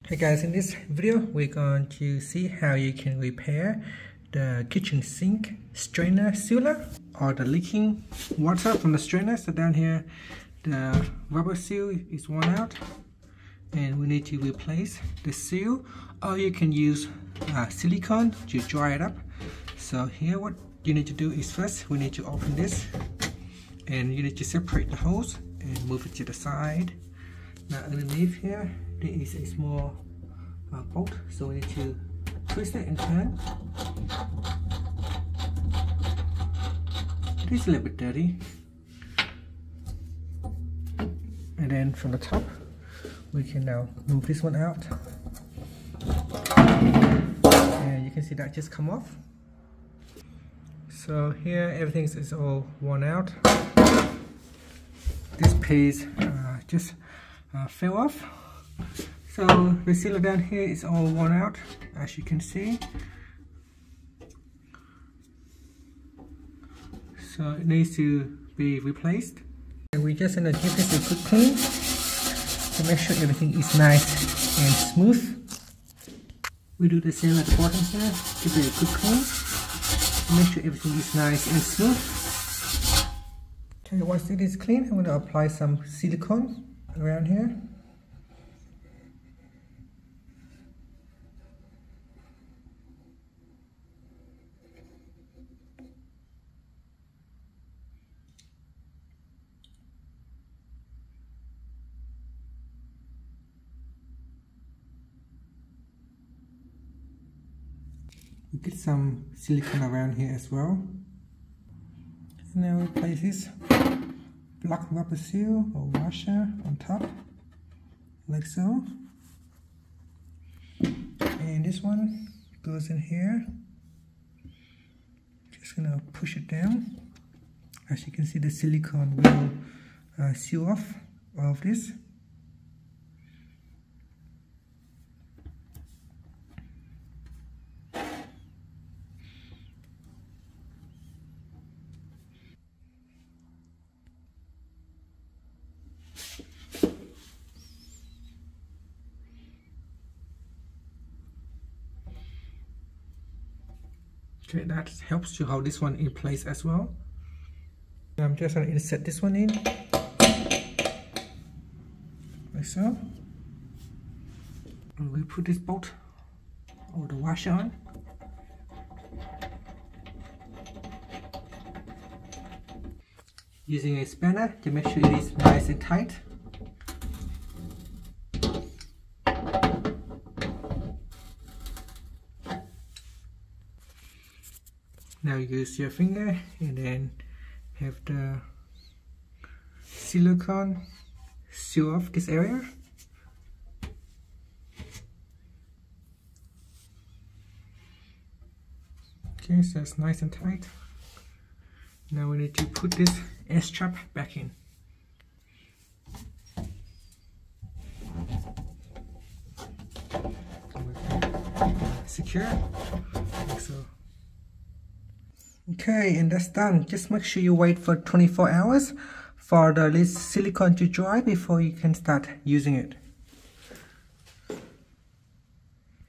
Hey guys, in this video we're going to see how you can repair the kitchen sink strainer sealer or the leaking water from the strainer. So down here the rubber seal is worn out and we need to replace the seal, or you can use silicone to dry it up. So here what you need to do is first we need to open this and you need to separate the hose and move it to the side. Now underneath here there is a small bolt, so we need to twist it and turn. It is a little bit dirty. And then from the top we can now move this one out, and you can see that just come off. So here everything is all worn out. This piece just fell off. So the sealer down here is all worn out, as you can see. So it needs to be replaced. And we're just going to give this a good clean to make sure everything is nice and smooth. We do the same at the bottom here. Give it a good clean to make sure everything is nice and smooth. Okay, once it is clean, I'm going to apply some silicone around here. We get some silicone around here as well. And then we place this black rubber seal or washer on top, like so. And this one goes in here. Just gonna push it down. As you can see, the silicone will seal off all of this. Okay, that helps to hold this one in place as well. I'm just going to insert this one in, like so. And we put this bolt or the washer on. Using a spanner to make sure it is nice and tight. Now use your finger and then have the silicone seal off this area. Okay, so it's nice and tight. Now we need to put this S-strap back in. Secure, like so. Okay, and that's done. Just make sure you wait for 24 hours for the silicone to dry before you can start using it.